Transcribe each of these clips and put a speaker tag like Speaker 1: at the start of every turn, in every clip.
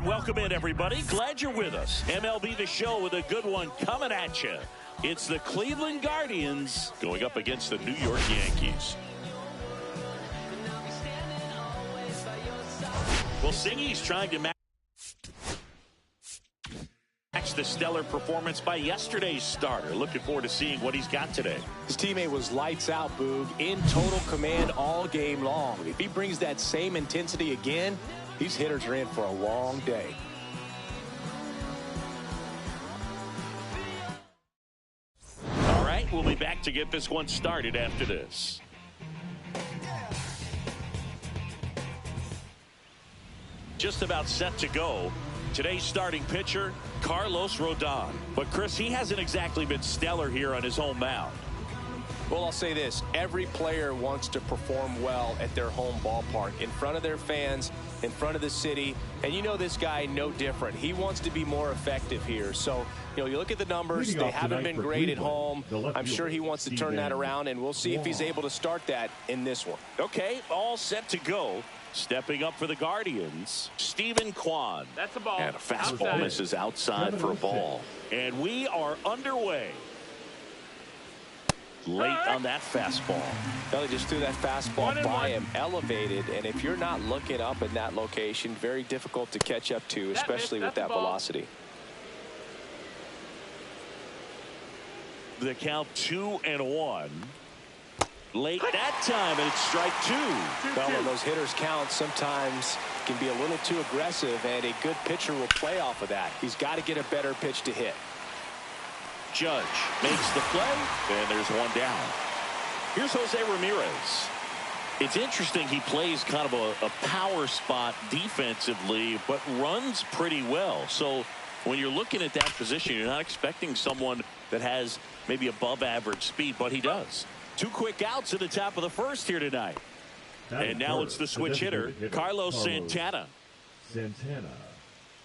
Speaker 1: Welcome in, everybody. Glad you're with us. MLB The Show with a good one coming at you. It's the Cleveland Guardians going up against the New York Yankees. Well, Singy's trying to match the stellar performance by yesterday's starter. Looking forward to seeing what he's got today.
Speaker 2: His teammate was lights out, Boog, in total command all game long. If he brings that same intensity again, these hitters are in for a long day.
Speaker 1: All right, we'll be back to get this one started after this. Just about set to go. Today's starting pitcher, Carlos Rodon. But, Chris, he hasn't exactly been stellar here on his home mound.
Speaker 2: Well, I'll say this. Every player wants to perform well at their home ballpark, in front of their fans, in front of the city. And you know this guy no different. He wants to be more effective here. So, you look at the numbers. They haven't been great at home. I'm sure he wants to turn that around, and we'll see if he's able to start that in this one.
Speaker 1: Okay, all set to go. Stepping up for the Guardians, Steven Kwan.
Speaker 3: That's a ball.
Speaker 1: And a fastball misses outside for a ball. And we are underway. Late on that fastball.
Speaker 2: They just threw that fastball by him, elevated, and if you're not looking up in that location, very difficult to catch up to, especially with that velocity.
Speaker 1: The count 2-1. Late that time, and it's strike two.
Speaker 2: Well, when those hitters count, sometimes can be a little too aggressive, and a good pitcher will play off of that. He's got to get a better pitch to hit.
Speaker 1: Judge makes the play, and there's one down. Here's Jose Ramirez. It's interesting, he plays kind of a power spot defensively, but runs pretty well. So when you're looking at that position, you're not expecting someone that has maybe above average speed, but he does. 2 quick outs at the top of the first here tonight. And now it's the switch hitter, Carlos Santana.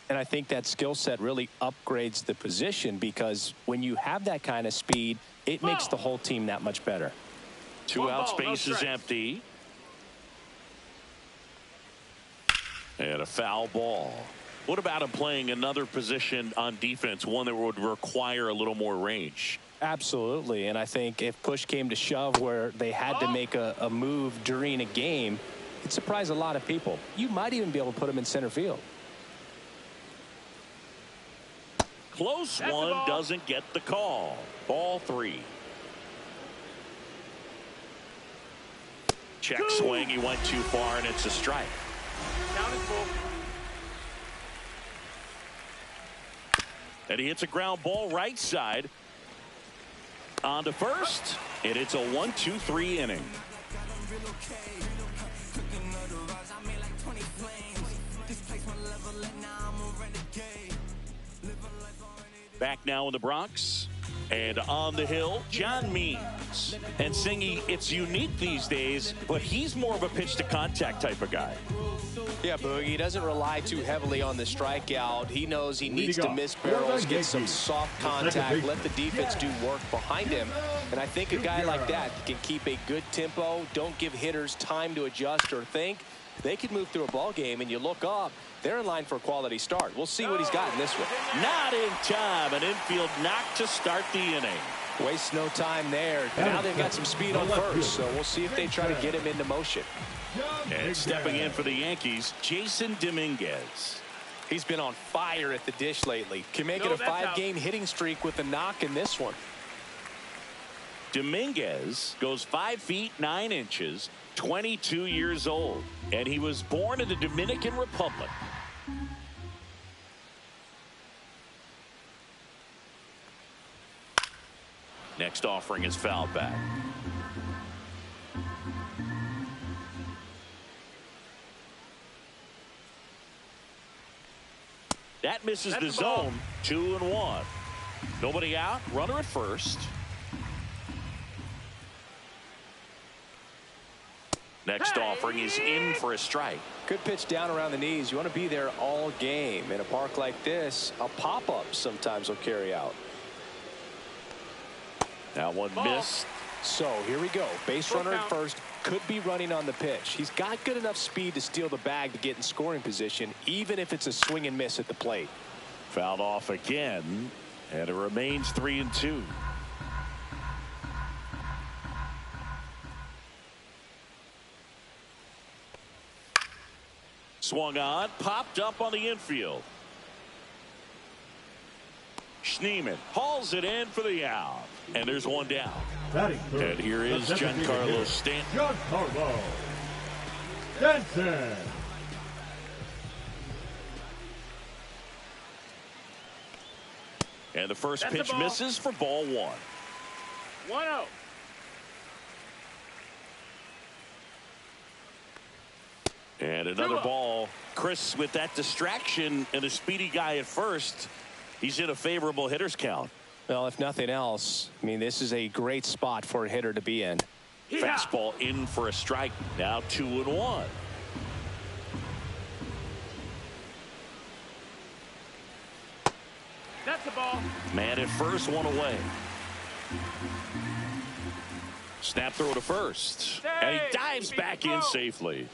Speaker 2: And I think that skill set really upgrades the position, because when you have that kind of speed, it makes the whole team that much better.
Speaker 1: 2 out, space is empty. And a foul ball. What about him playing another position on defense, one that would require a little more range?
Speaker 2: Absolutely, and I think if push came to shove where they had to make a move during a game, it'd surprise a lot of people. You might even be able to put him in center field.
Speaker 1: Close one, doesn't get the call. Ball 3. Check swing, he went too far, and it's a strike.
Speaker 3: Counted full.
Speaker 1: And he hits a ground ball right side. On to first, and it's a 1-2-3 inning. Back now in the Bronx, and on the hill, John Means. And Singy, it's unique these days, but he's more of a pitch to contact type of guy.
Speaker 2: Yeah, Boogie, he doesn't rely too heavily on the strikeout. He knows he needs to miss barrels, get some soft contact, let the defense do work behind him. And I think a guy like that can keep a good tempo, don't give hitters time to adjust or think. They can move through a ball game, and you look up, they're in line for a quality start. We'll see what he's got in this one.
Speaker 1: Not in time. An infield knock to start the inning.
Speaker 2: Waste no time there. Now they've got some speed on first, so we'll see if they try to get him into motion.
Speaker 1: And stepping in for the Yankees, Jason Dominguez.
Speaker 2: He's been on fire at the dish lately. Can make it a 5-game hitting streak with a knock in this one.
Speaker 1: Dominguez goes 5 feet 9 inches, 22 years old, and he was born in the Dominican Republic. Next offering is fouled back. That misses the zone. 2-1. Nobody out. Runner at first. Next offering is in for a strike.
Speaker 2: Good pitch down around the knees. You want to be there all game. In a park like this, a pop-up sometimes will carry out.
Speaker 1: That one missed.
Speaker 2: So here we go. Base runner at first, could be running on the pitch. He's got good enough speed to steal the bag to get in scoring position, even if it's a swing and miss at the plate.
Speaker 1: Fouled off again, and it remains 3-2. Swung on, popped up on the infield. Schneemann hauls it in for the out, and there's one down. And here is Giancarlo Stanton.
Speaker 3: Giancarlo Stanton.
Speaker 1: And the first pitch misses for ball 1.
Speaker 4: 1-0.
Speaker 1: And another ball. Chris, with that distraction and a speedy guy at first, he's in a favorable hitter's count.
Speaker 2: Well, if nothing else, I mean, this is a great spot for a hitter to be in.
Speaker 1: Fastball in for a strike. Now 2-1.
Speaker 4: That's the ball.
Speaker 1: Man at first, one away. Snap throw to first. And he dives back in safely.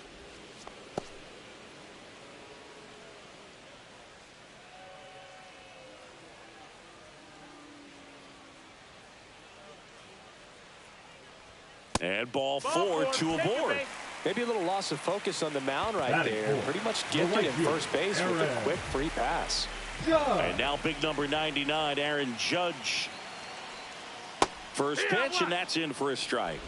Speaker 1: And ball 4, 2 aboard.
Speaker 2: Maybe a little loss of focus on the mound right there. Pretty much gifted in first base with a quick free pass.
Speaker 1: And now big number 99, Aaron Judge. First pitch, and that's in for a strike.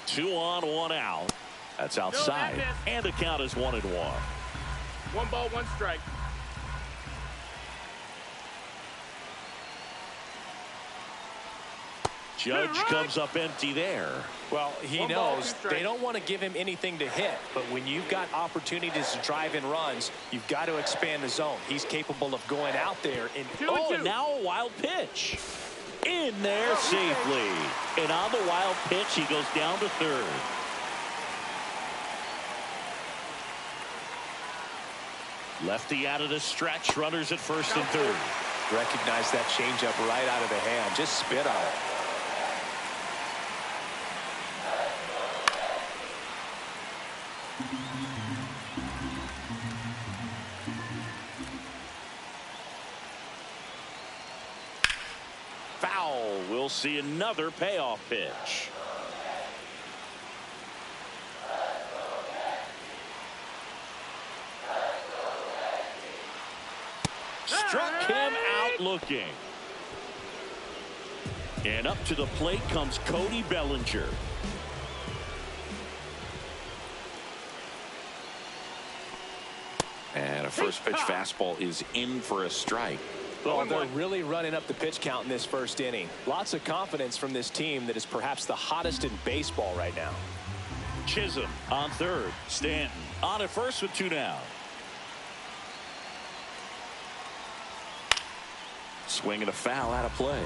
Speaker 1: Two on, one out. That's outside. And the count is 1-1.
Speaker 4: 1 ball, 1 strike.
Speaker 1: Judge comes up empty there.
Speaker 2: Well, he knows they don't want to give him anything to hit, but when you've got opportunities to drive in runs, you've got to expand the zone. He's capable of going out there and
Speaker 1: and now a wild pitch. In there safely. And on the wild pitch, he goes down to third. Lefty out of the stretch. Runners at first and third.
Speaker 2: Recognize that changeup right out of the hand. Just spit on it.
Speaker 1: Foul. We'll see another payoff pitch. Struck him out looking. And up to the plate comes Cody Bellinger. And a first pitch fastball is in for a strike.
Speaker 2: Well, they're really running up the pitch count in this first inning. Lots of confidence from this team that is perhaps the hottest in baseball right now.
Speaker 1: Chisholm on third. Stanton on at first with 2 down. Swing and a foul out of play.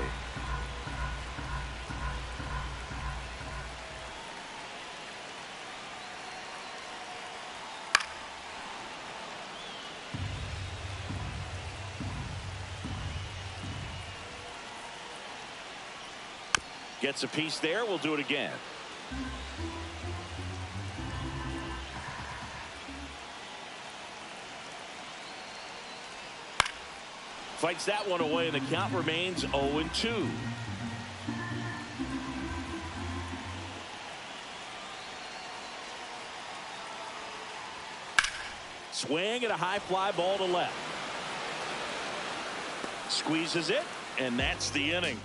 Speaker 1: Gets a piece there. We'll do it again. Fights that one away, and the count remains 0-2. Swing and a high fly ball to left. Squeezes it, and that's the inning.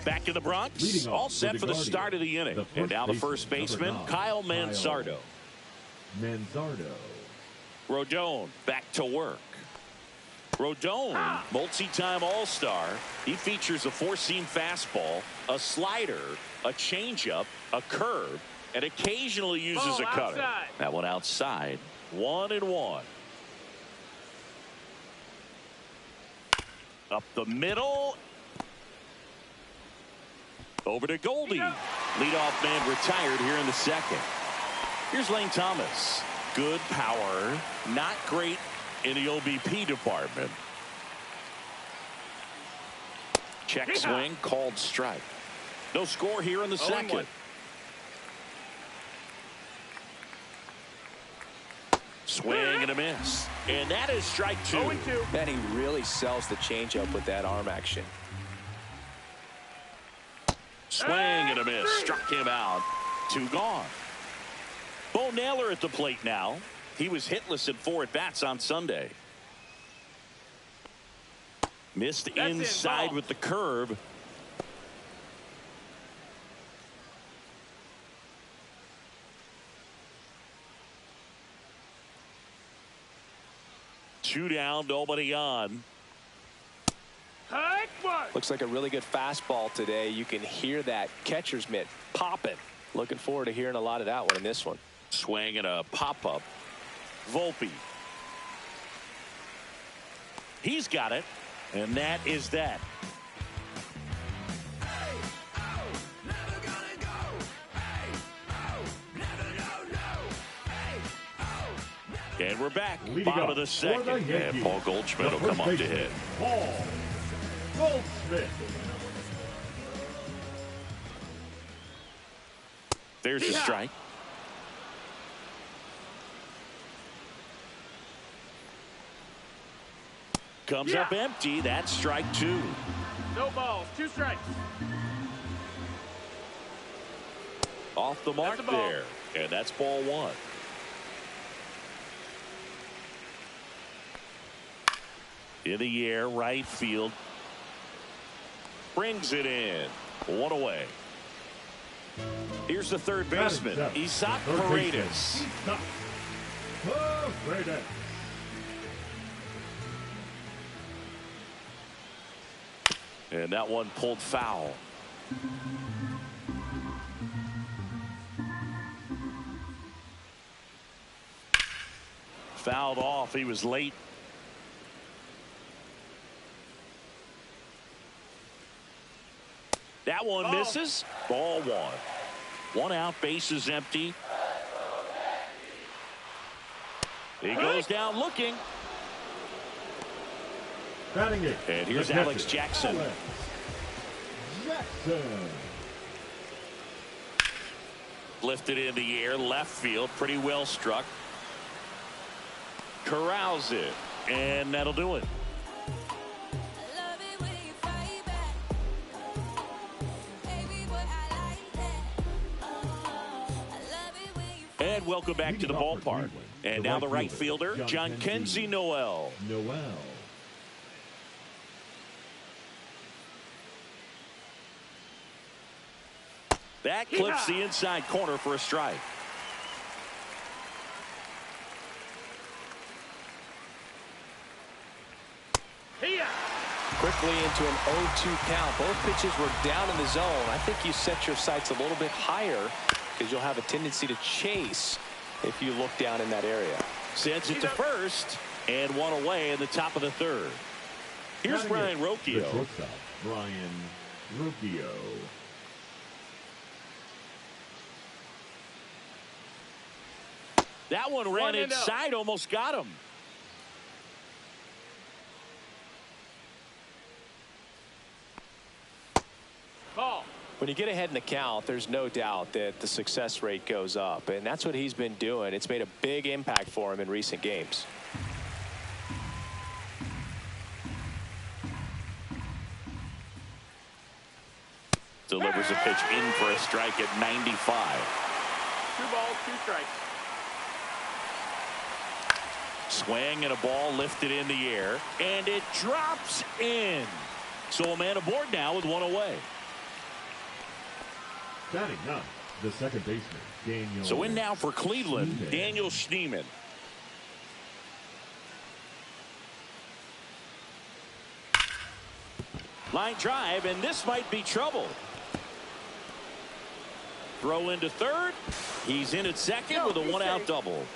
Speaker 1: Back in the Bronx, all set for the start of the inning. And now the first baseman, Kyle Manzardo. Rodon back to work. Rodon, multi-time All-Star. He features a 4-seam fastball, a slider, a changeup, a curve, and occasionally uses a cutter. That one outside. 1-1. Up the middle. Over to Goldie. Leadoff man retired here in the second. Here's Lane Thomas. Good power. Not great in the OBP department. Check swing. Called strike. No score here in the second. Swing and a miss. And that is strike two.
Speaker 2: And he really sells the changeup with that arm action.
Speaker 1: Swing and a miss. Struck him out. 2 gone. Bo Naylor at the plate now. He was hitless at 4 at-bats on Sunday. Missed inside with the curve. Two down, nobody on.
Speaker 2: Looks like a really good fastball today. You can hear that catcher's mitt popping. Looking forward to hearing a lot of that one in this one.
Speaker 1: Swing and a pop-up. Volpe. He's got it, and that is that. And we're back. Bottom of the second. And Paul Goldschmidt will come up to hit.
Speaker 3: Paul Goldschmidt.
Speaker 1: There's the strike. Comes up empty. That's strike 2.
Speaker 4: No balls. 2 strikes.
Speaker 1: Off the mark there. And that's ball 1. In the air, right field. Brings it in. 1 away. Here's the third baseman, Isaac Paredes. And that one pulled foul. Fouled off. He was late. That one misses. Ball 1. 1 out. Base is empty. He goes down looking.
Speaker 3: Batting it.
Speaker 1: And here's Alex Jackson. Lifted in the air, left field, pretty well struck. Corrals it, and that'll do it. And welcome back to the ballpark. And now the right fielder, Jhonkensy Noel. That clips the inside corner for a strike.
Speaker 2: Quickly into an 0-2 count. Both pitches were down in the zone. I think you set your sights a little bit higher because you'll have a tendency to chase if you look down in that area.
Speaker 1: Sends it to first, and 1 away in the top of the 3rd. Here's Brian Rocchio.
Speaker 3: Brian Rocchio.
Speaker 1: That one ran inside, almost got him.
Speaker 4: Ball.
Speaker 2: When you get ahead in the count, there's no doubt that the success rate goes up, and that's what he's been doing. It's made a big impact for him in recent games.
Speaker 1: Delivers a pitch in for a strike at 95.
Speaker 4: 2 balls, 2 strikes.
Speaker 1: Swing and a ball lifted in the air, and it drops in. So a man aboard now with 1 away.
Speaker 3: Batting 9, the second baseman, Daniel.
Speaker 1: So in now for Cleveland, Daniel Schneemann. Line drive, and this might be trouble. Throw into third. He's in at second with a 1-out double.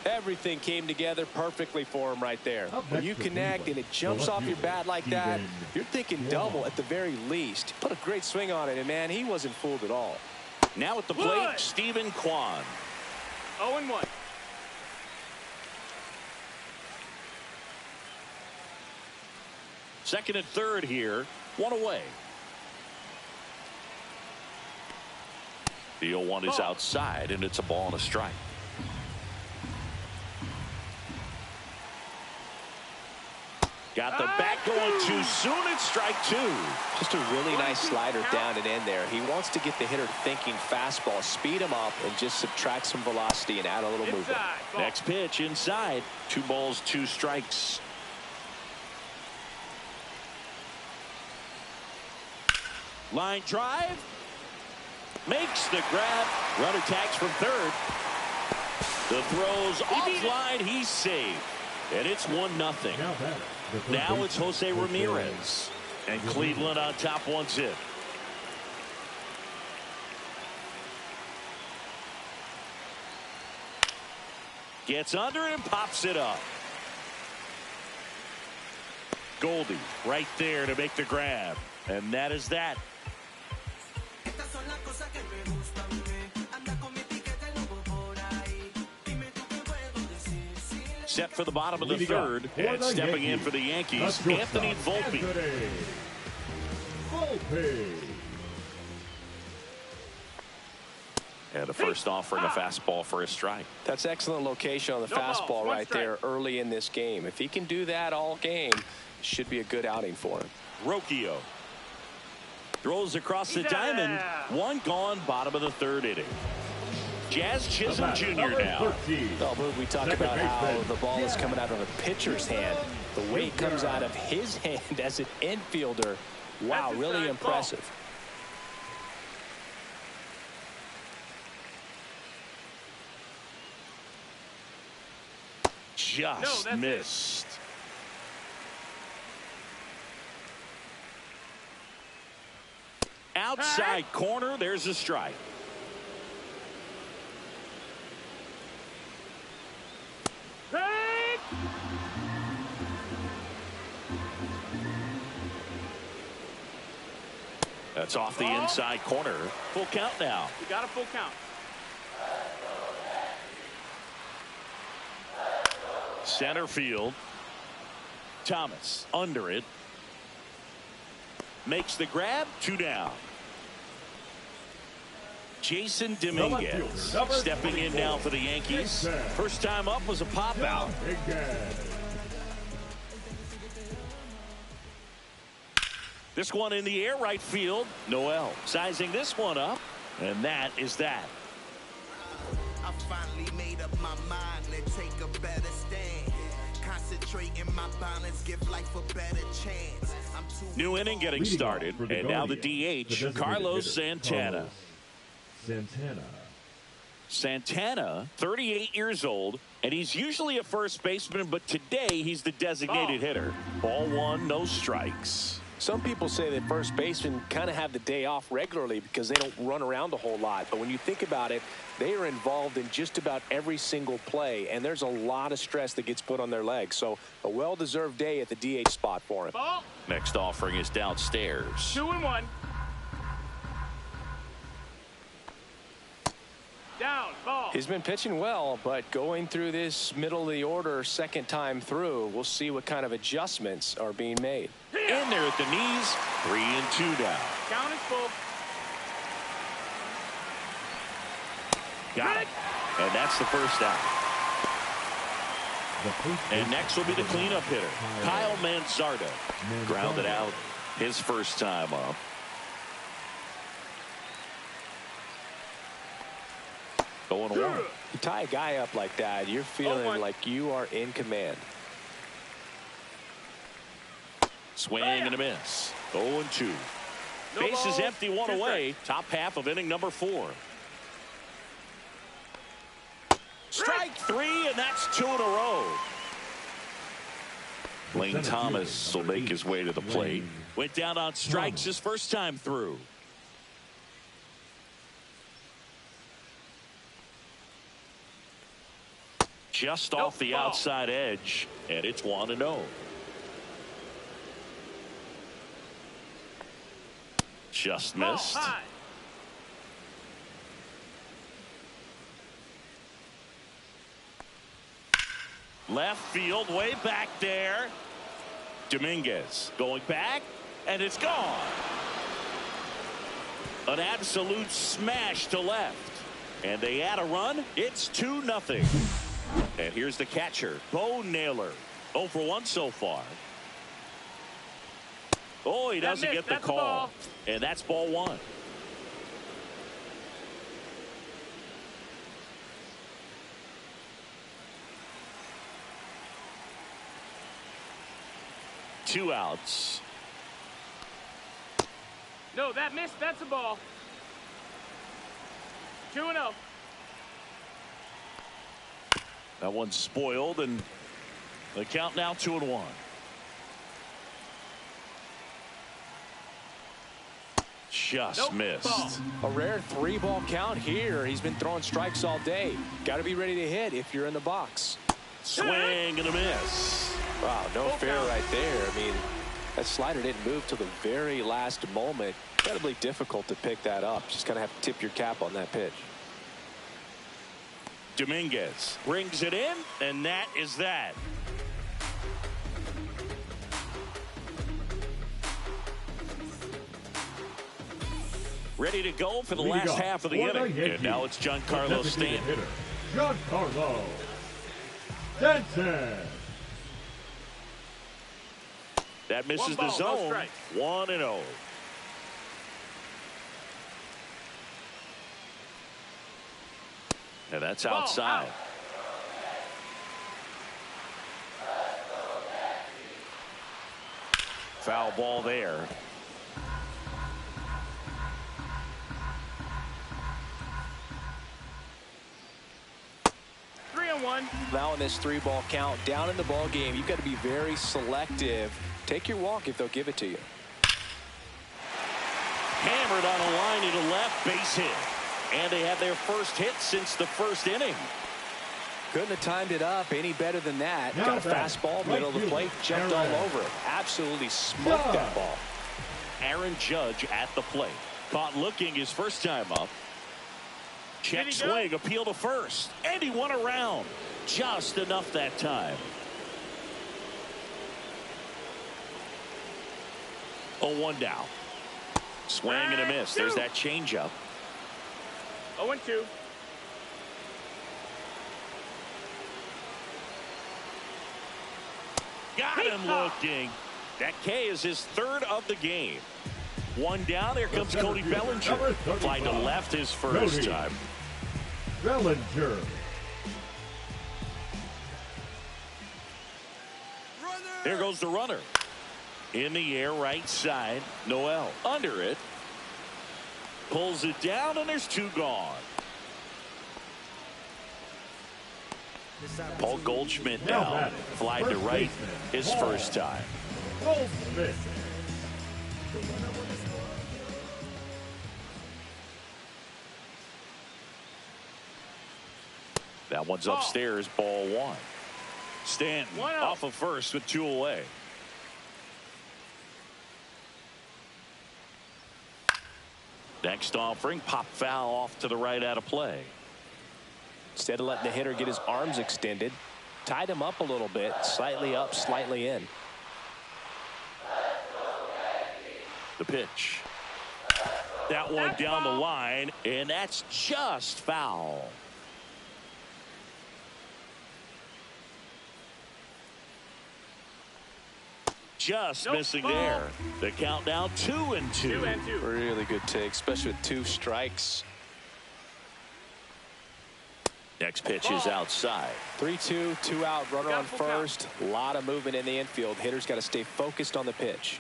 Speaker 2: Everything came together perfectly for him right there. When you connect and it jumps off your bat like that, you're thinking double at the very least. Put a great swing on it, and man, he wasn't fooled at all.
Speaker 1: Now at the plate, Stephen Kwan.
Speaker 4: 0-1.
Speaker 1: Second and third here, one away. The 0-1 is outside, and it's a ball and a strike. Got the bat going too soon. It's strike two.
Speaker 2: Just a really nice slider down and in there. He wants to get the hitter thinking fastball, speed him up, and just subtract some velocity and add a little movement.
Speaker 1: Next pitch inside. 2 balls, 2 strikes. Line drive. Makes the grab. Runner tags from third. The throw's offline. He's safe. And it's 1-0. Now it's Jose Ramirez. And Cleveland on top 1-0. Gets under it and pops it up. Goldie right there to make the grab. And that is that. Set for the bottom of the third, and stepping in for the Yankees, Anthony Volpe. And a first offering a fastball for a strike.
Speaker 2: That's excellent location on the fastball right there early in this game. If he can do that all game, it should be a good outing for him.
Speaker 1: Rocchio throws across the diamond. 1 gone, bottom of the third inning. Jazz Chisholm Jr. now.
Speaker 2: Well, we talk about how the ball is coming out of a pitcher's hand. The way it comes out of his hand as an infielder, wow, really impressive.
Speaker 1: Just missed. Outside corner, there's a strike. That's off the inside corner. Full count now.
Speaker 4: You got a full count.
Speaker 1: Center field. Thomas under it. Makes the grab. 2 down. Jason Dominguez stepping in now for the Yankees. First time up was a pop out. This one in the air, right field. Noel sizing this one up, and that is that.
Speaker 5: I finally made up my mind to take a better stand. Concentrate in my balance, give life a better chance.
Speaker 1: New inning getting started, and now the DH, Carlos Santana. Santana, 38 years old, and he's usually a first baseman, but today he's the designated hitter. Ball 1, no strikes.
Speaker 2: Some people say that first basemen kind of have the day off regularly because they don't run around a whole lot. But when you think about it, they are involved in just about every single play, and there's a lot of stress that gets put on their legs. So a well-deserved day at the DH spot for him.
Speaker 1: Next offering is downstairs.
Speaker 4: 2-1. Down, ball.
Speaker 2: He's been pitching well, but going through this middle of the order second time through, we'll see what kind of adjustments are being made.
Speaker 1: In there at the knees, 3 and 2 down.
Speaker 4: Count is full.
Speaker 1: Got it. And that's the first out. And next will be the cleanup hitter, Kyle Manzardo. Grounded out his first time up. Going one.
Speaker 2: You tie a guy up like that, you're feeling like you are in command.
Speaker 1: Swing and a miss. 0-2. Base is empty, 1 away. Top half of inning number 4. Strike 3, and that's 2 in a row. Lane Thomas will make his way to the plate. Went down on strikes his first time through. Just off the outside edge, and it's 1-0. Just missed. Left field, way back there. Dominguez going back, and it's gone. An absolute smash to left. And they add a run. It's 2-0. And here's the catcher, Bo Naylor. 0 for 1 so far. Oh, he doesn't get the call. And that's ball 1. Two outs.
Speaker 4: No, that missed. That's a ball. 2-0.
Speaker 1: That one's spoiled, and the count now 2-1. Just missed.
Speaker 2: A rare 3-ball count here. He's been throwing strikes all day. Got to be ready to hit if you're in the box.
Speaker 1: Swing and a miss.
Speaker 2: Wow, no fair right there. I mean, that slider didn't move till the very last moment. Incredibly difficult to pick that up. Just kind of have to tip your cap on that pitch.
Speaker 1: Dominguez brings it in, and that is that. Ready to go for the last half of the inning. And now it's Giancarlo Stanton.
Speaker 3: Giancarlo Stanton.
Speaker 1: That misses the zone. 1-0. And that's outside. Foul ball there.
Speaker 2: Now in this 3-ball count, down in the ball game, you've got to be very selective. Take your walk if they'll give it to you.
Speaker 1: Hammered on a line into left, base hit. And they have their first hit since the first inning.
Speaker 2: Couldn't have timed it up any better than that. Got a fastball, middle of the plate, jumped all over it. Absolutely smoked that ball.
Speaker 1: Aaron Judge at the plate. Caught looking his first time up. Check swing, appeal to first. And he won around. Just enough that time. 0-1 down. Swing and a miss. There's that changeup.
Speaker 4: 0-2.
Speaker 1: Got him looking. That K is his third of the game. One down. Here comes Cody Bellinger. Fly to left his first time.
Speaker 3: Bellinger.
Speaker 1: There goes the runner. In the air, right side. Noel under it. Pulls it down, and there's 2 gone. Paul Goldschmidt now. Fly to right his first time.
Speaker 3: Goldschmidt.
Speaker 1: That one's upstairs, ball 1. Stanton off of first with 2 away. Next offering, pop foul off to the right out of play.
Speaker 2: Instead of letting the hitter get his arms extended, tied him up a little bit, slightly up, slightly in.
Speaker 1: The pitch. That one down the line, and that's just foul. Just missing there. The count now 2-2.
Speaker 2: Really good take, especially with 2 strikes.
Speaker 1: Next pitch is outside.
Speaker 2: 3-2, 2 out, runner on first. A lot of movement in the infield. Hitter's got to stay focused on the pitch.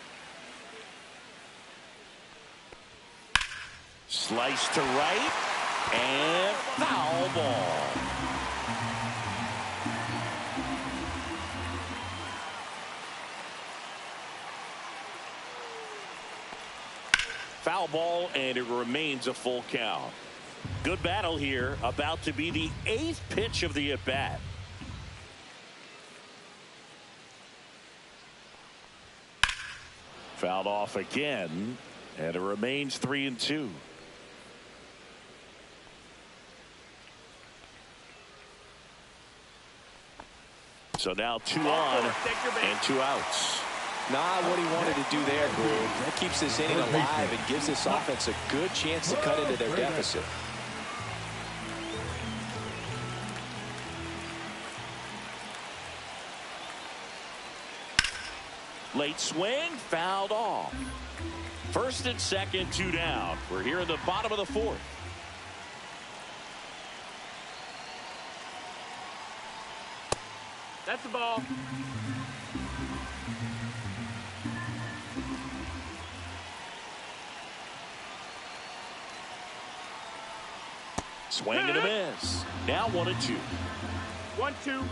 Speaker 1: Slice to right, and foul ball. Foul ball, and it remains a full count. Good battle here. About to be the 8th pitch of the at-bat. Fouled off again, and it remains 3-2. So now 2 on and 2 outs.
Speaker 2: Not what he wanted to do there, Greg. That keeps this inning alive and gives this offense a good chance to cut into their deficit.
Speaker 1: Late swing, fouled off. First and second, 2 down. We're here in the bottom of the 4th.
Speaker 4: That's the ball.
Speaker 1: Swing and a miss. Now 1-2.
Speaker 4: 1-2.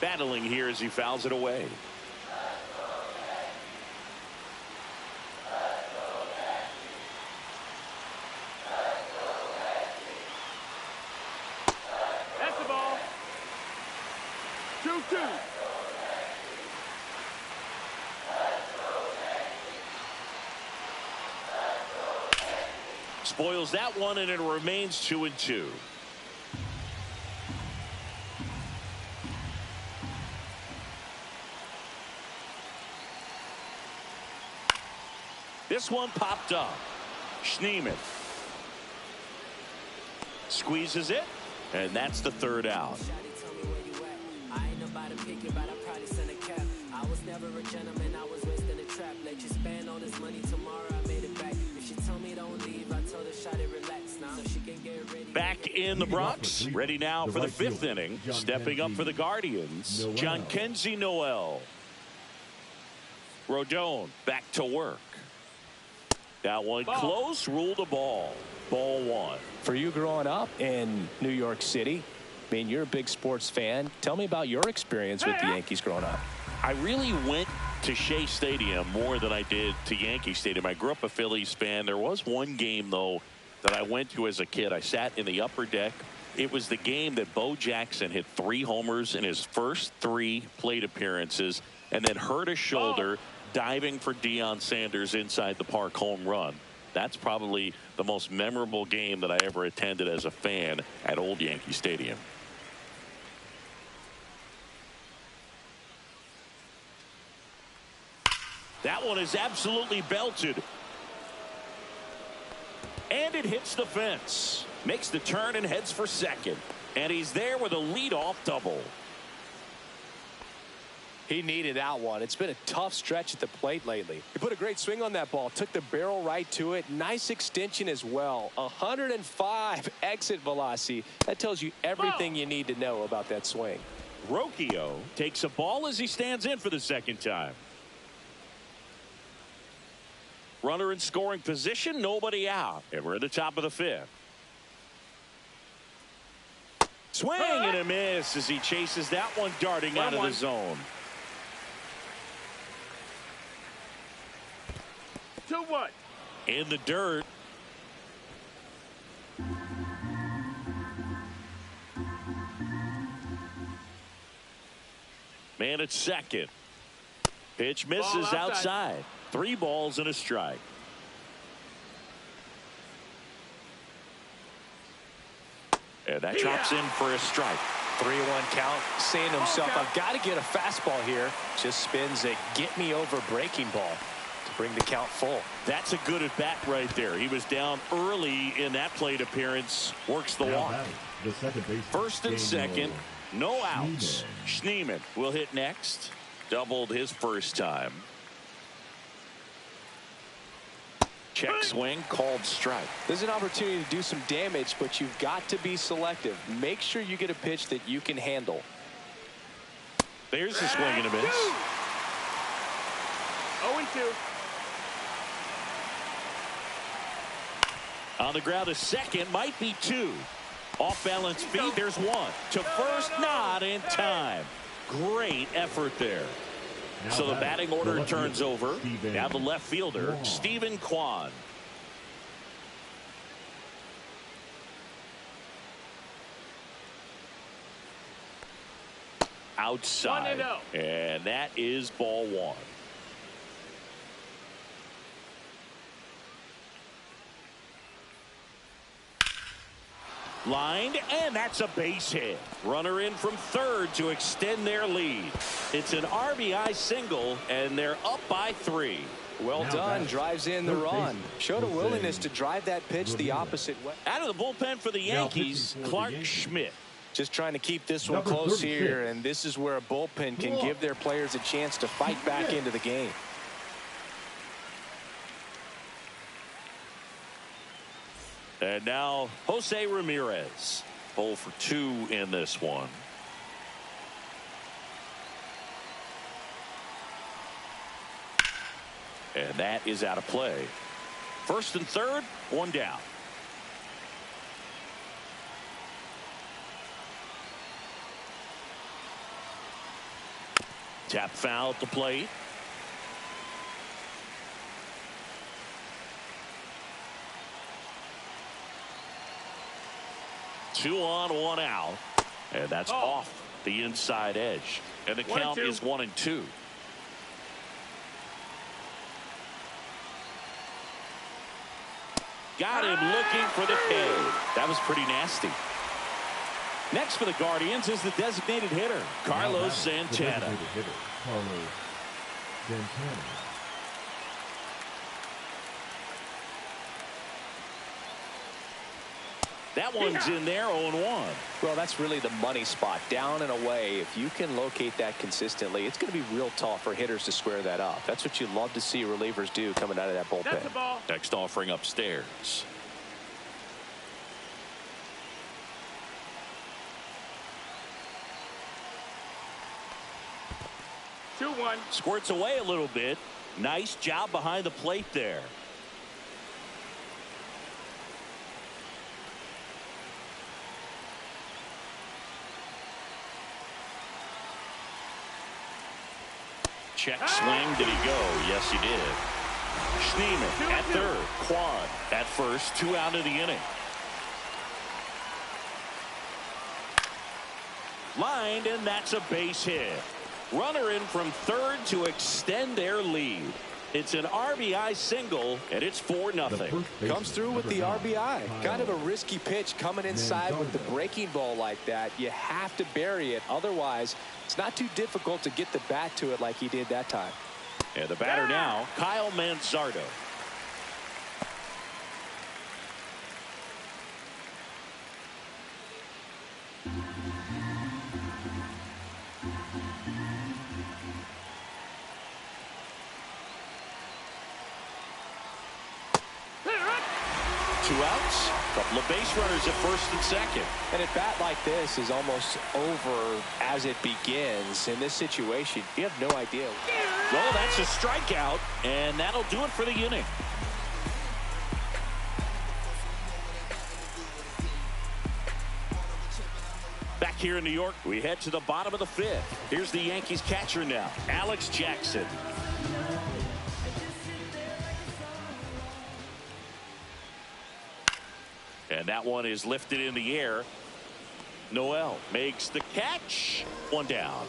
Speaker 1: Battling here as he fouls it away.
Speaker 4: That's the ball. 2-2.
Speaker 1: Spoils that one, and it remains 2-2. This one popped up. Schneemann squeezes it, and that's the 3rd out. Back in the Bronx, ready now for the 5th inning. Stepping up for the Guardians, Jhonkensy Noel. Rodon back to work. That one close, ruled a ball. Ball 1.
Speaker 2: For you growing up in New York City, I mean, you're a big sports fan. Tell me about your experience with the Yankees growing up.
Speaker 1: I really went to Shea Stadium more than I did to Yankee Stadium. I grew up a Phillies fan. There was one game, though, that I went to as a kid. I sat in the upper deck. It was the game that Bo Jackson hit 3 homers in his first 3 plate appearances and then hurt his shoulder diving for Deion Sanders inside the park home run. That's probably the most memorable game that I ever attended as a fan at Old Yankee Stadium. That one is absolutely belted. And it hits the fence. Makes the turn and heads for second. And he's there with a leadoff double.
Speaker 2: He needed that one. It's been a tough stretch at the plate lately. He put a great swing on that ball. Took the barrel right to it. Nice extension as well. 105 exit velocity. That tells you everything you need to know about that swing.
Speaker 1: Rocchio takes a ball as he stands in for the 2nd time. Runner in scoring position, nobody out. And we're at the top of the 5th. Swing and a miss as he chases that one darting out of the zone.
Speaker 4: 2-1.
Speaker 1: In the dirt. Man at second. Pitch misses outside. 3 balls and a strike. And that drops in for a strike.
Speaker 2: 3-1 count. Saying to himself, I've got to get a fastball here. Just spins a get me over breaking ball to bring the count full.
Speaker 1: That's a good at bat right there. He was down early in that plate appearance. Works the walk. First and second. No outs. Schneemann will hit next. Doubled his first time. Check swing, called strike.
Speaker 2: There's an opportunity to do some damage, but you've got to be selective. Make sure you get a pitch that you can handle.
Speaker 1: There's the swing and a miss.
Speaker 4: 0-2.
Speaker 1: On the ground, a second, might be 2. Off balance feed, there's 1. To first, not in time. Great effort there. So the batting order turns over. Now the left fielder, Stephen Kwan. outside.
Speaker 4: 1-0.
Speaker 1: And that is ball one. Lined, and that's a base hit. Runner in from third to extend their lead. It's an RBI single, and they're up by 3.
Speaker 2: Well done. Drives in the run. Showed a willingness to drive that pitch the opposite way.
Speaker 1: Out of the bullpen for the Yankees, Clark Schmidt.
Speaker 2: Just trying to keep this one close here, and this is where a bullpen can give their players a chance to fight back into the game.
Speaker 1: And now Jose Ramirez, 0 for 2 in this one. And that is out of play. First and third, one down. Tap foul at the plate. Two on, one out. And that's off the inside edge. And the count is 1-2. Got him looking for the K. That was pretty nasty. Next for the Guardians is the designated hitter, Carlos Santana. That one's in there, 0-1.
Speaker 2: Well, that's really the money spot, down and away. If you can locate that consistently, it's going to be real tough for hitters to square that up. That's what you love to see relievers do coming out of that bullpen.
Speaker 4: That's the ball.
Speaker 1: Next offering upstairs. Squirts away a little bit. Nice job behind the plate there. Check swing. Did he go? Yes, he did. Schneemann at third. Quan at first. 2 out of the inning. Lined, and that's a base hit. Runner in from third to extend their lead. It's an RBI single, and it's 4-0.
Speaker 2: Comes through with the RBI. Kind of a risky pitch coming inside with the breaking ball like that. You have to bury it. Otherwise, it's not too difficult to get the bat to it like he did that time.
Speaker 1: And the batter now, Kyle Manzardo. Outs, couple of base runners at first and second.
Speaker 2: And a bat like this is almost over as it begins. In this situation, you have no idea.
Speaker 1: Well, that's a strikeout, and that'll do it for the inning. Back here in New York, we head to the bottom of the 5th. Here's the Yankees catcher now, Alex Jackson. And that one is lifted in the air. Noel makes the catch. 1 down.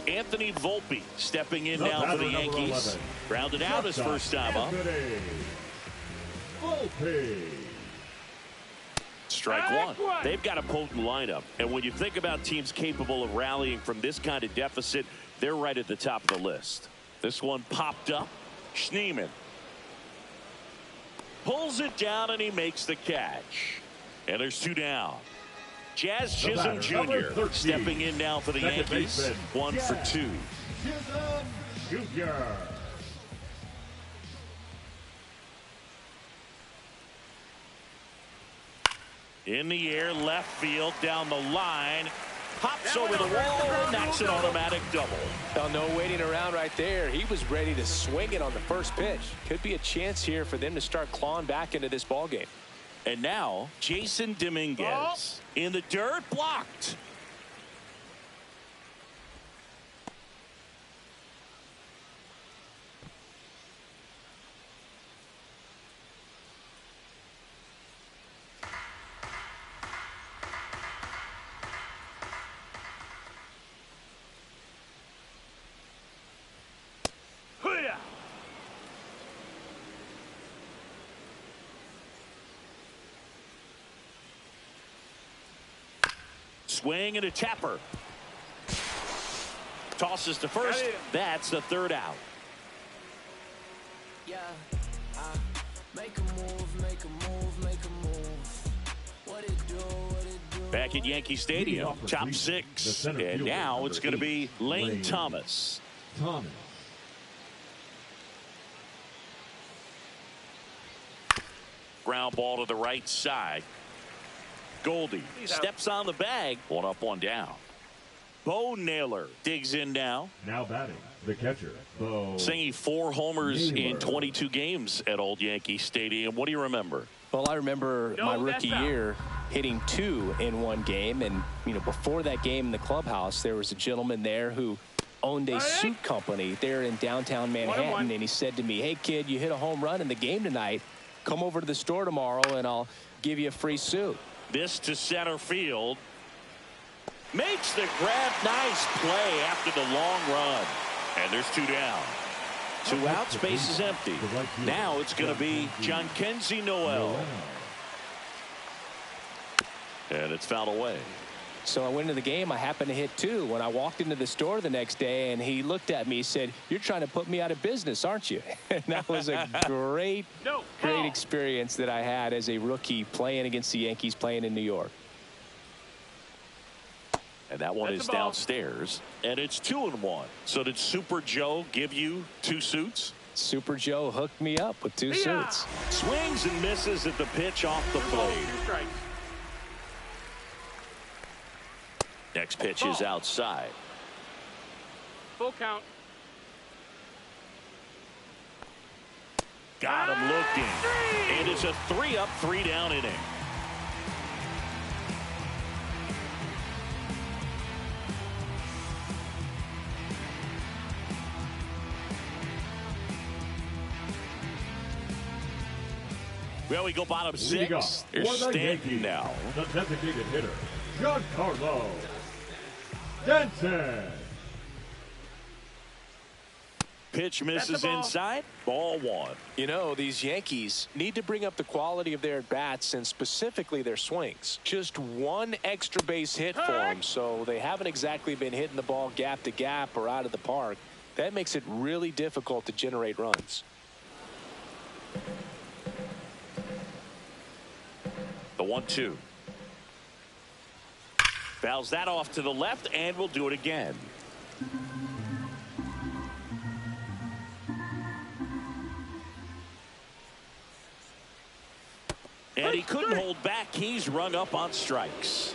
Speaker 1: Anthony Volpe stepping in now for the Yankees. Grounded out his first time up. Strike one. They've got a potent lineup. And when you think about teams capable of rallying from this kind of deficit, they're right at the top of the list. This one popped up. Schneemann pulls it down, and he makes the catch. And there's 2 down. Jazz Chisholm Jr. stepping in now for the Yankees. 1 for 2. In the air, left field, down the line. Pops over the wall, and that's an automatic double.
Speaker 2: Well, no waiting around right there. He was ready to swing it on the first pitch. Could be a chance here for them to start clawing back into this ball game.
Speaker 1: And now, Jason Dominguez in the dirt, blocked. Swing and a tapper. Tosses to first. That's the third out.
Speaker 6: Yeah, make a move, make a move, make a move. What it do, what it do.
Speaker 1: Back at Yankee Stadium, top six. And now it's going to be Lane Thomas. Ground ball to the right side. Goldie steps on the bag. One up, one down. Bo Naylor digs in now.
Speaker 3: Now batting, the catcher, Bo.
Speaker 1: Singing 4 homers
Speaker 3: Naylor.
Speaker 1: in 22 games at Old Yankee Stadium. What do you remember?
Speaker 2: Well, I remember my rookie year hitting 2 in one game. And, you know, before that game in the clubhouse, there was a gentleman there who owned a suit company there in downtown Manhattan. And he said to me, hey, kid, you hit a home run in the game tonight. Come over to the store tomorrow and I'll give you a free suit.
Speaker 1: This to center field. Makes the grab. Nice play after the long run. And there's 2 down. 2 out. Space is empty. Now it's going to be Jhonkensy Noel. And it's fouled away.
Speaker 2: So I went into the game. I happened to hit 2 when I walked into the store the next day, and he looked at me and said, you're trying to put me out of business, aren't you? And that was a great experience that I had as a rookie playing against the Yankees, playing in New York.
Speaker 1: And that one is downstairs. And it's 2-1. So did Super Joe give you 2 suits?
Speaker 2: Super Joe hooked me up with 2 suits.
Speaker 1: Swings and misses at the pitch off the plate. Next pitch is outside.
Speaker 4: Full count.
Speaker 1: Got him looking. And it's a 3-up, 3-down inning. Well, we go bottom 6. They're Stanton now.
Speaker 3: The designated hitter, Giancarlo Stanton.
Speaker 1: Pitch misses inside. Ball 1.
Speaker 7: You know, these Yankees need to bring up the quality of their at-bats and specifically their swings. Just 1 extra base hit for them, so they haven't exactly been hitting the ball gap to gap or out of the park. That makes it really difficult to generate runs.
Speaker 1: The 1-2. Fouls that off to the left, and we'll do it again. And he couldn't hold back. He's rung up on strikes.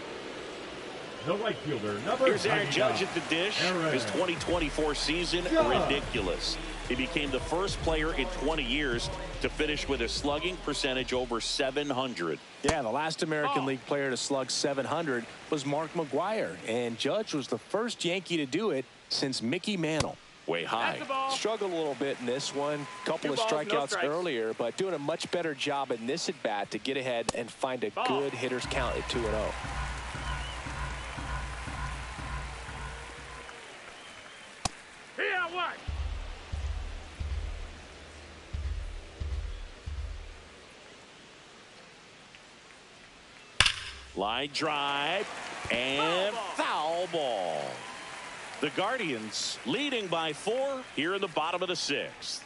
Speaker 3: The right fielder, number
Speaker 1: Here's Aaron Judge at the dish.
Speaker 3: Aaron.
Speaker 1: His 2024 season, ridiculous. He became the first player in 20 years to finish with a slugging percentage over 700.
Speaker 7: Yeah, the last American League player to slug 700 was Mark McGwire, and Judge was the first Yankee to do it since Mickey Mantle.
Speaker 1: Way high.
Speaker 7: Struggled a little bit in this one. Couple of strikeouts earlier, but doing a much better job in this at-bat to get ahead and find a good hitter's count at 2-0.
Speaker 1: Line drive and foul ball. The Guardians leading by 4 here in the bottom of the 6th.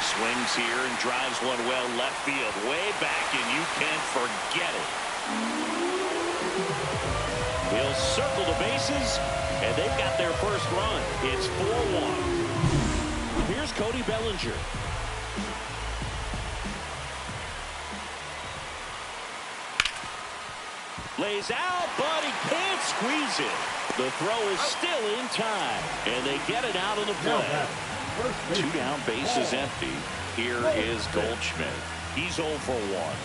Speaker 1: Swings here and drives one well left field, way back, and you can't forget it. He'll circle the bases, and they've got their first run. It's 4-1. Here's Cody Bellinger. Lays out, but he can't squeeze it. The throw is still in time, and they get it out of the play. 2 down, base is empty. Here is Goldschmidt. He's 0 for 1.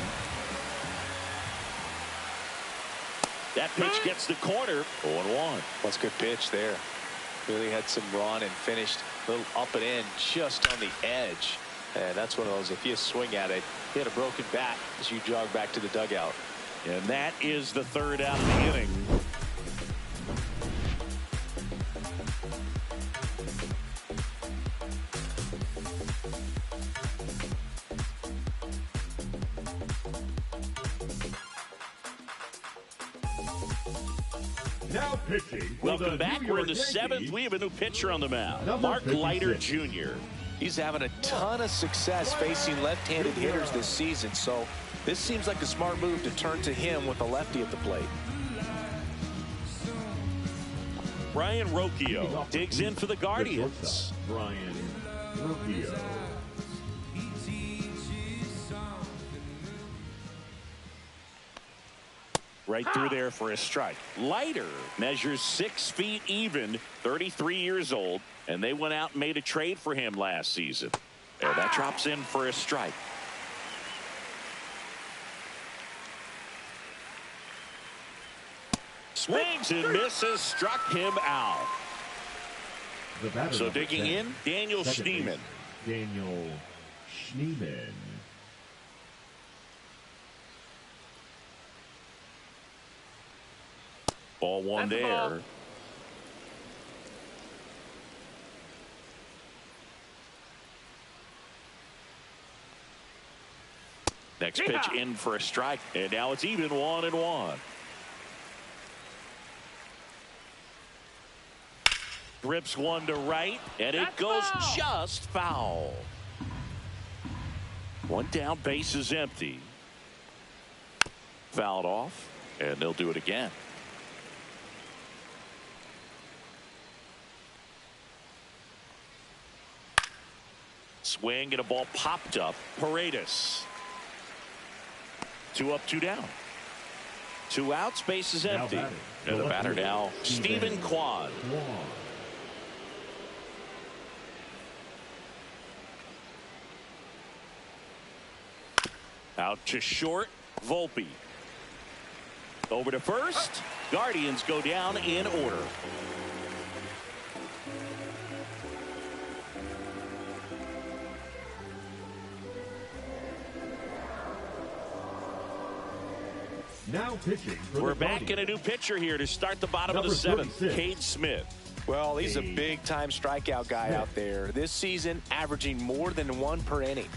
Speaker 1: That pitch gets the corner. 0-1.
Speaker 7: That's a good pitch there. Really had some run and finished a little up and in just on the edge. And that's one of those, if you swing at it, you had a broken bat as you jog back to the dugout.
Speaker 1: And that is the 3rd out of the inning.
Speaker 3: Now pitching for
Speaker 1: Welcome
Speaker 3: the
Speaker 1: back.
Speaker 3: New
Speaker 1: We're in
Speaker 3: York
Speaker 1: the seventh.
Speaker 3: Yankees,
Speaker 1: We have a new pitcher on the mound.
Speaker 3: number
Speaker 1: Mark
Speaker 3: 56.
Speaker 1: Leiter Jr.
Speaker 7: He's having a ton of success facing left-handed hitters this season, so this seems like a smart move to turn to him with a lefty at the plate.
Speaker 1: Brian Rocchio digs in for the Guardians.
Speaker 3: Brian Rocchio.
Speaker 1: Right through there for a strike. Leiter measures 6 feet even, 33 years old, and they went out and made a trade for him last season. And that drops in for a strike. Swings and misses, struck him out.
Speaker 3: The batter,
Speaker 1: So
Speaker 3: number
Speaker 1: digging
Speaker 3: 10,
Speaker 1: in, Daniel
Speaker 3: second
Speaker 1: Schneemann.
Speaker 3: baseman, Daniel Schneemann.
Speaker 1: Ball one
Speaker 4: That's the ball.
Speaker 1: there. Next pitch in for a strike, and now it's even 1-1. Rips one to right, and it
Speaker 4: That's
Speaker 1: goes
Speaker 4: foul.
Speaker 1: just foul. One down, base is empty. Fouled off, and they'll do it again. Swing and a ball popped up. Paredes. 2 up, 2 down. 2 outs, base is empty.
Speaker 3: batting.
Speaker 1: And the batter now, Stephen Kwan. Out to short, Volpe. Over to first. Guardians go down in order.
Speaker 3: Now pitching for
Speaker 1: We're
Speaker 3: the
Speaker 1: back in a
Speaker 3: Guardians,
Speaker 1: new pitcher here to start the bottom of the
Speaker 3: Number
Speaker 1: 7th.
Speaker 3: 36.
Speaker 1: Cade Smith.
Speaker 7: Well, he's a big-time strikeout guy out there. This season, averaging more than 1 per inning.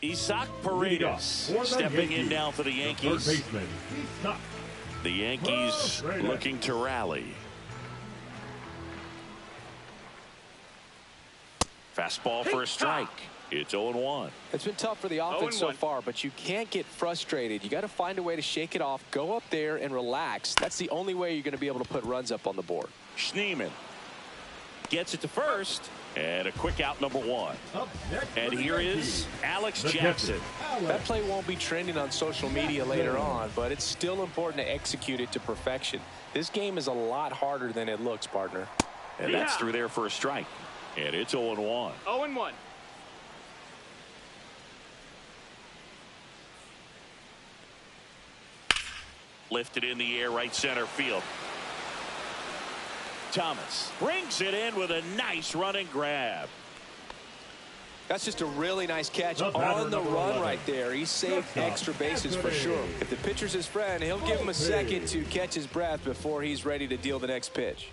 Speaker 1: Isaac
Speaker 3: leading off
Speaker 1: Paredes
Speaker 3: for the
Speaker 1: stepping in
Speaker 3: Yankees,
Speaker 1: now for the
Speaker 3: third
Speaker 1: Yankees.
Speaker 3: baseman, Isaac.
Speaker 1: The Yankees
Speaker 3: Paredes.
Speaker 1: looking to rally. Fastball for a strike. It's 0-1.
Speaker 2: It's been tough for the offense so
Speaker 4: 0-1.
Speaker 2: far, but you can't get frustrated. You got to find a way to shake it off, go up there and relax. That's the only way you're going to be able to put runs up on the board.
Speaker 1: Schneemann gets it to first, and a quick out, number 1.
Speaker 3: Up next
Speaker 1: And
Speaker 3: for the
Speaker 1: here
Speaker 3: Yankees,
Speaker 1: is Alex
Speaker 3: the
Speaker 1: Jackson.
Speaker 3: catcher, Alex.
Speaker 2: That play won't be trending on social media later on, but it's still important to execute it to perfection. This game is a lot harder than it looks, partner.
Speaker 1: And that's through there for a strike. And it's 0-1.
Speaker 4: 0-1.
Speaker 1: Lifted in the air, right center field. Thomas brings it in with a nice running grab.
Speaker 2: That's just a really nice catch
Speaker 3: The batter,
Speaker 2: on the
Speaker 3: number
Speaker 2: run
Speaker 3: 11.
Speaker 2: right there. He saved
Speaker 3: Shortstop,
Speaker 2: extra bases for
Speaker 3: Anthony.
Speaker 2: sure. If the pitcher's his friend, he'll give him a
Speaker 3: Okay.
Speaker 2: second to catch his breath before he's ready to deal the next pitch.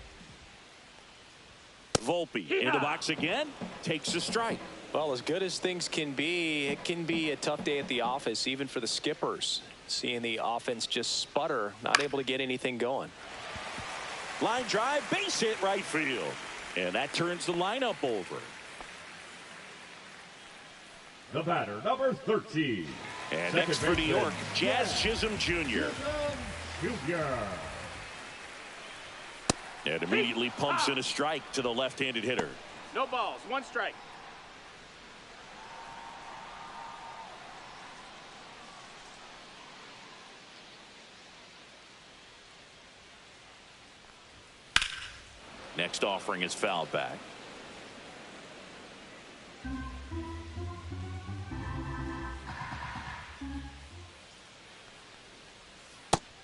Speaker 1: Volpe in the box again, takes a strike.
Speaker 2: Well, as good as things can be, it can be a tough day at the office, even for the skippers. Seeing the offense just sputter, not able to get anything going.
Speaker 1: Line drive, base hit right field. And that turns the lineup over.
Speaker 3: The batter, number 13.
Speaker 1: And
Speaker 3: Second
Speaker 1: next for New
Speaker 3: baseman,
Speaker 1: York, Jazz Chisholm Jr.
Speaker 3: Jr.
Speaker 1: And immediately pumps in a strike to the left-handed hitter.
Speaker 4: No balls. 1 strike.
Speaker 1: Next offering is fouled back.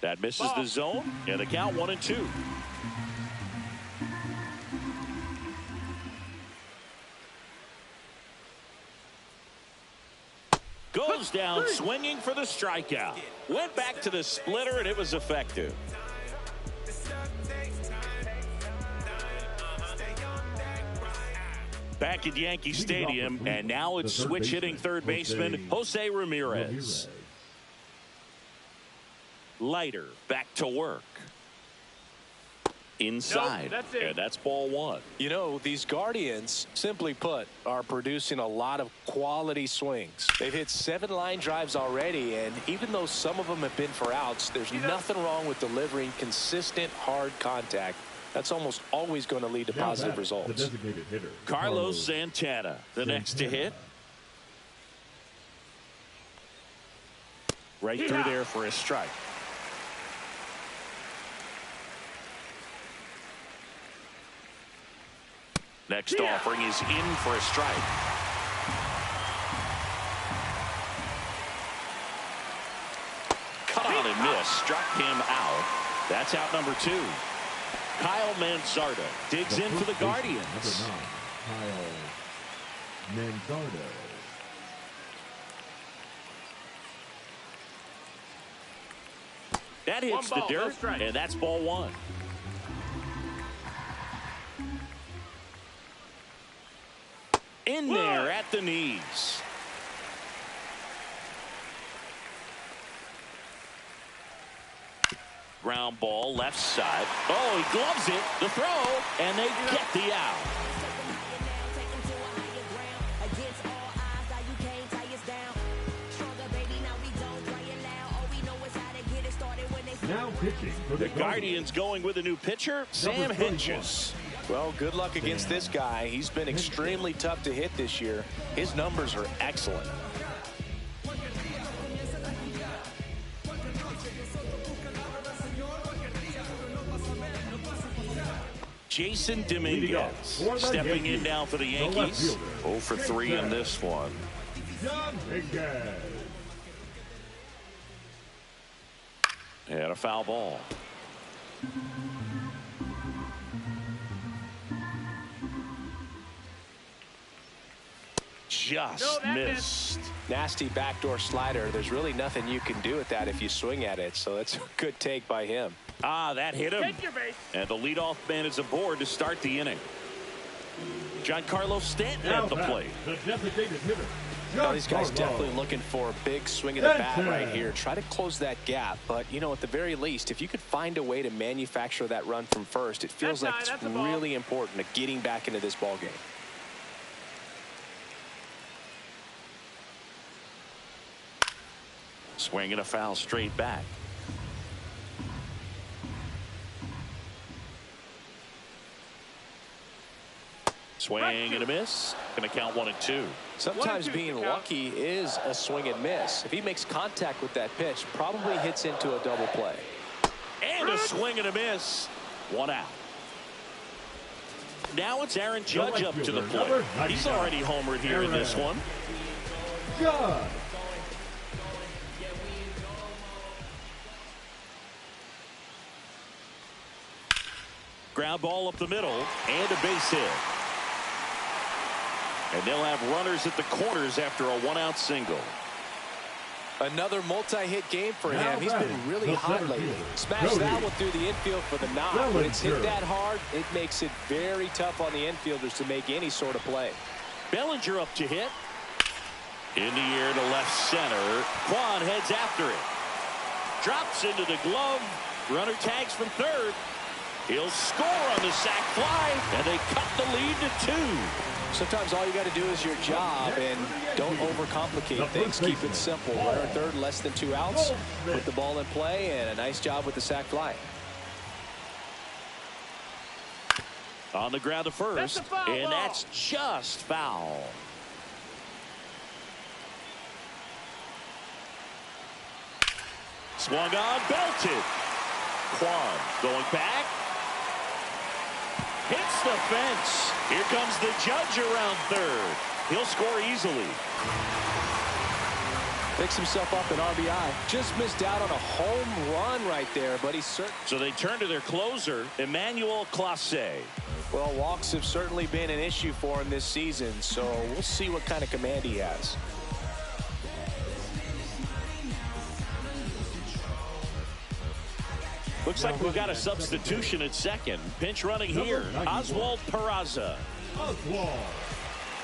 Speaker 1: That misses the zone, and the count 1-2. Goes down swinging for the strikeout. Went back to the splitter, and it was effective. Back at Yankee Stadium, and now it's switch hitting third baseman Jose Ramirez. Leiter back to work. Inside.
Speaker 4: Nope, that's it.
Speaker 1: And that's ball one.
Speaker 7: You know, these Guardians, simply put, are producing a lot of quality swings. They've hit 7 line drives already, and even though some of them have been for outs, there's nothing wrong with delivering consistent, hard contact. That's almost always going to lead to positive results.
Speaker 3: The designated hitter,
Speaker 1: Carlos Santana, the next to hit. Right through there for a strike. Next offering is in for a strike. Cut on and miss. Struck him out. That's out number 2. Kyle Manzardo digs in for the Guardians.
Speaker 3: Number 9, Kyle Manzardo.
Speaker 1: That hits the dirt, and that's ball one. In there at the knees. Ground ball left side. Oh, he gloves it. The throw, and they get the out.
Speaker 3: Now pitching for
Speaker 1: The Guardians going with a new pitcher, Sam Hentges.
Speaker 7: Well, good luck against this guy. He's been extremely tough to hit this year. His numbers are excellent.
Speaker 1: Jason Dominguez stepping in now for the Yankees. 0 for 3 in this one. And a foul ball. Just missed.
Speaker 7: Nasty backdoor slider. There's really nothing you can do with that if you swing at it. So that's a good take by him.
Speaker 1: Ah, that hit him.
Speaker 4: Take your base.
Speaker 1: And the leadoff man is aboard to start the inning. Giancarlo Stanton at the plate.
Speaker 3: The designated hitter.
Speaker 7: Now, these guys definitely looking for a big swing of the bat right here. Try to close that gap. But, you know, at the very least, if you could find a way to manufacture that run from first, it feels like it's really important to getting back into this ball game.
Speaker 1: Swing and a foul straight back. Swing and a miss. Going to count 1 and 2.
Speaker 7: Sometimes being lucky is a swing and miss. If he makes contact with that pitch, probably hits into a double play.
Speaker 1: And a swing and a miss. 1 out. Now it's Aaron Judge up to the plate. He's already homered here in this one.
Speaker 3: Judge.
Speaker 1: Ground ball up the middle and a base hit. And they'll have runners at the corners after a 1-out single.
Speaker 7: Another multi-hit game for him. He's been really hot lately. Smashed that one through the infield for the knock. When it's hit that hard, it makes it very tough on the infielders to make any sort of play.
Speaker 1: Bellinger up to hit. In the air to left center. Quan heads after it. Drops into the glove. Runner tags from third. He'll score on the sac fly, and they cut the lead to 2.
Speaker 7: Sometimes all you got to do is your job and don't overcomplicate things. Keep it simple. Runner at third, less than 2 outs. Put the ball in play, and a nice job with the sac fly.
Speaker 1: On the ground to first, and that's just foul. Swung on, belted. Quan going back. Hits the fence. Here comes the Judge around third. He'll score easily.
Speaker 7: Picks himself up an RBI. Just missed out on a home run right there, but he's certain.
Speaker 1: So they turn to their closer, Emmanuel Clase.
Speaker 7: Well, walks have certainly been an issue for him this season, so we'll see what kind of command he has.
Speaker 1: Looks like we've got a substitution at second. Pinch running here, Oswald Peraza.
Speaker 3: Oswald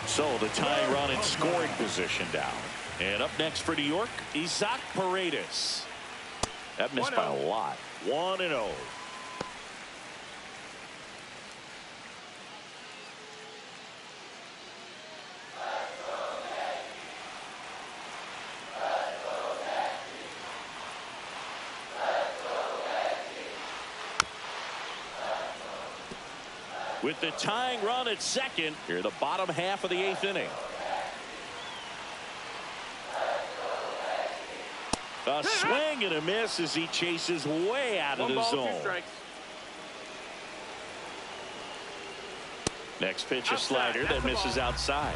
Speaker 1: So the tying run in scoring position down. And up next for New York, Isaac Paredes. That missed by a lot. 1-0. With the tying run at second, here the bottom half of the 8th inning. A swing and a miss as he chases way out of the zone. Next pitch, a slider that misses outside.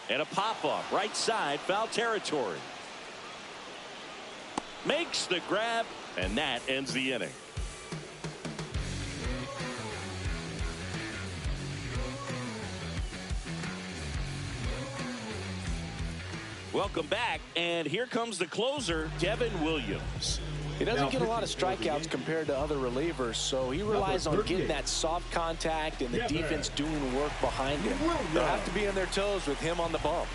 Speaker 1: And a pop-up right side, foul territory. Makes the grab, and that ends the inning. Welcome back, and here comes the closer, Devin Williams.
Speaker 7: He doesn't get a lot of strikeouts compared to other relievers, so he relies on getting that soft contact and the defense doing work behind him. They'll have to be on their toes with him on the bump.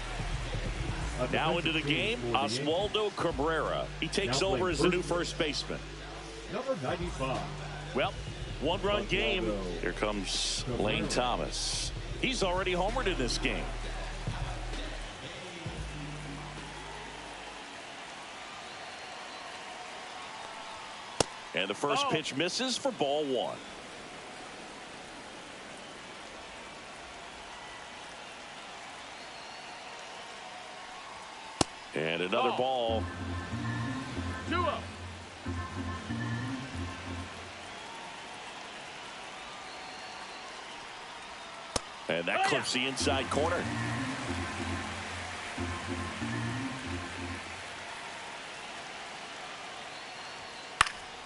Speaker 1: Now into the game, Oswaldo Cabrera. He takes over as the new first baseman.
Speaker 3: Number 95.
Speaker 1: Well, one-run game. Here comes Lane Thomas. He's already homered in this game. And the first pitch misses for ball 1. And another ball.
Speaker 4: 2-0.
Speaker 1: And that clips the inside corner.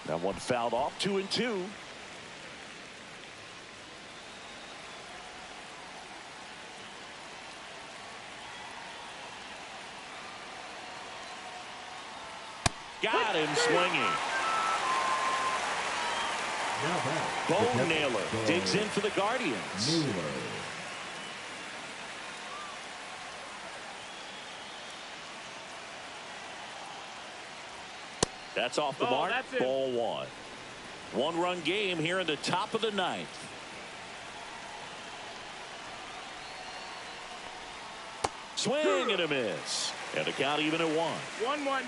Speaker 1: That one fouled off. 2-2. Got him swinging. Bo Naylor digs in for the Guardians. That's off the mark. Ball 1. One-run game here in the top of the 9th. Swing and a miss. And the count even at 1.
Speaker 4: 1-1.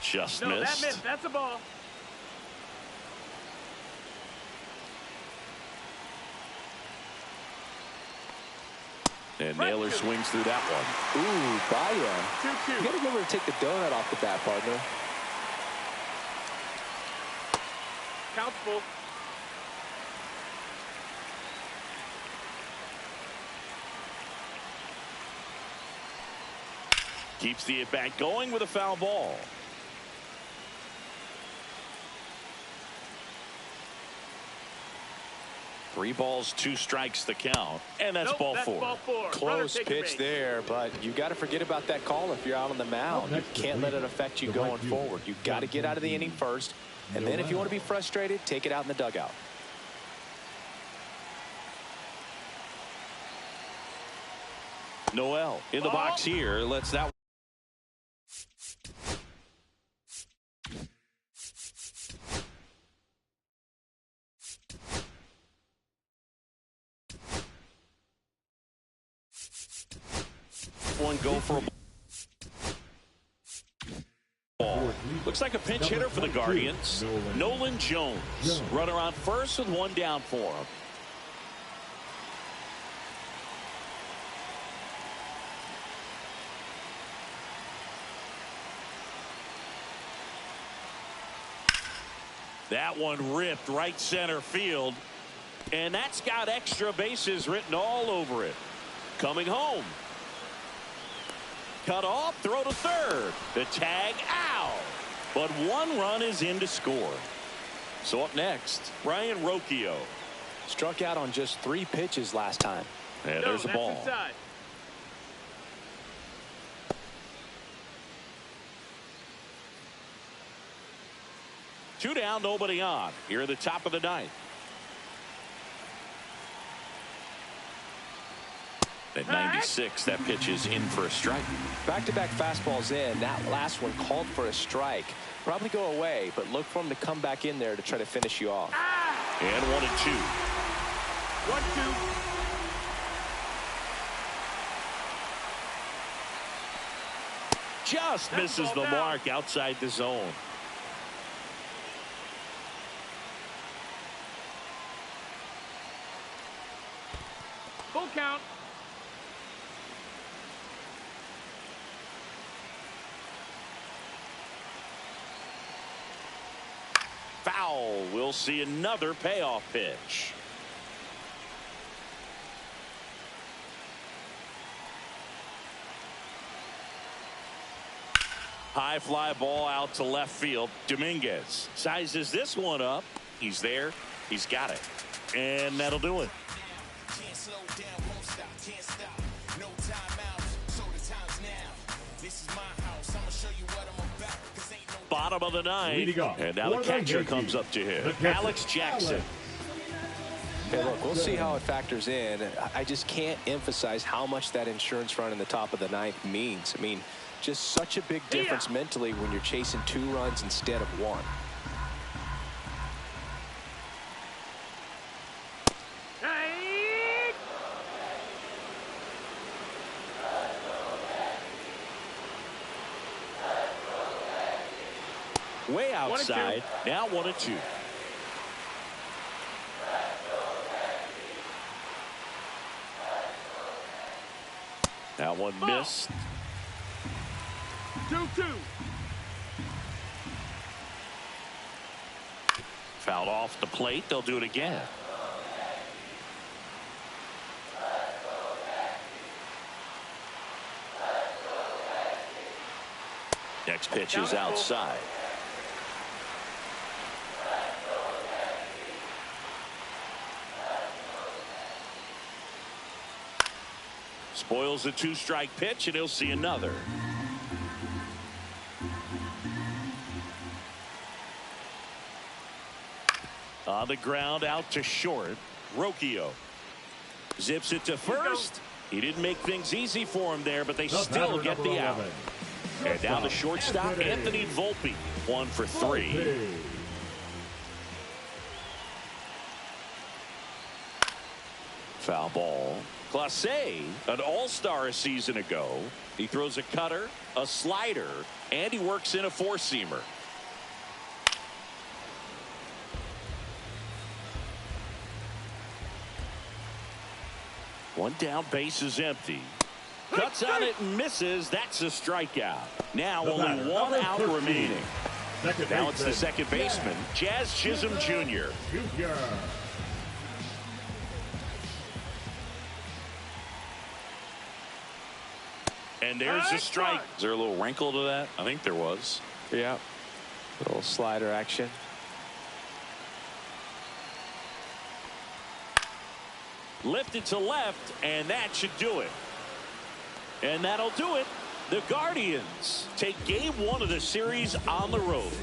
Speaker 1: Just
Speaker 4: No,
Speaker 1: missed.
Speaker 4: that missed. That's a ball.
Speaker 1: And Naylor swings through that one.
Speaker 7: Ooh, Baya.
Speaker 4: 2-2.
Speaker 7: You gotta go over and take the donut off the bat, partner.
Speaker 4: Count full.
Speaker 1: Keeps the at-bat going with a foul ball. Three balls, 2 strikes the count. And that's
Speaker 4: Nope,
Speaker 1: ball
Speaker 4: that's
Speaker 1: 4.
Speaker 4: ball 4.
Speaker 7: Close pitch there, but you got to forget about that call if you're out on the mound. You can't let it affect you going forward. You've got to get out of the inning first, and then if you want to be frustrated, take it out in the dugout.
Speaker 1: Noel in the box here. Lets that one go for a ball. Looks like a pinch hitter for the Guardians. Nolan Jones. Runner on first with 1 down for him. That one ripped right center field. And that's got extra bases written all over it. Coming home. Cut off, throw to third. The tag out. But 1 run is in to score. So up next, Brian Rocchio.
Speaker 7: Struck out on just 3 pitches last time.
Speaker 1: And there's a ball.
Speaker 4: Inside.
Speaker 1: Two down, nobody on. Here at the top of the ninth. At 96, that pitch is in for a strike.
Speaker 2: Back-to-back fastballs in. That last one called for a strike. Probably go away, but look for him to come back in there to try to finish you off.
Speaker 1: And 1-2.
Speaker 4: 1-2.
Speaker 1: Just misses the mark outside the zone.
Speaker 4: Full count.
Speaker 1: Foul. We'll see another payoff pitch. High fly ball out to left field. Dominguez sizes this one up. He's there. He's got it. And that'll do it. Bottom of the ninth. And now the catcher comes up to hit. Alex Jackson.
Speaker 2: Hey, look, we'll see how it factors in. I just can't emphasize how much that insurance run in the top of the ninth means. I mean, just such a big difference mentally when you're chasing 2 runs instead of 1.
Speaker 1: Way outside. Now 1-2. That one missed.
Speaker 4: 2-2.
Speaker 1: Fouled off the plate. They'll do it again. Next pitch is outside. Spoils a 2-strike pitch, and he'll see another. On the ground, out to short. Rocchio zips it to first. He didn't make things easy for him there, but they still get the out. And down the shortstop, Anthony Volpe, 1 for 3. Foul ball. Clase, an all-star a season ago. He throws a cutter, a slider, and he works in a 4-seamer. One down, base is empty. Cuts on it and misses. That's a strikeout. Now only 1 out remaining. Now it's the second baseman, Jazz Chisholm Jr. And there's a strike. Is there a little wrinkle to that? I think there was.
Speaker 2: Yeah. Little slider action.
Speaker 1: Lifted to left, and that should do it. And that'll do it. The Guardians take game 1 of the series on the road.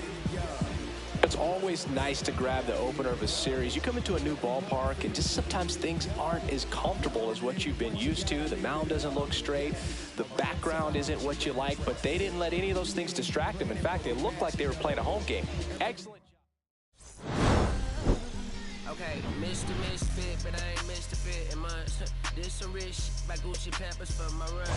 Speaker 2: It's always nice to grab the opener of a series. You come into a new ballpark, and just sometimes things aren't as comfortable as what you've been used to. The mound doesn't look straight. The background isn't what you like, but they didn't let any of those things distract them. In fact, it looked like they were playing a home game. Excellent job.
Speaker 6: Okay, Mr. Misfit, but I ain't missed a bit in months. Did some rich by Gucci Pampers for my run.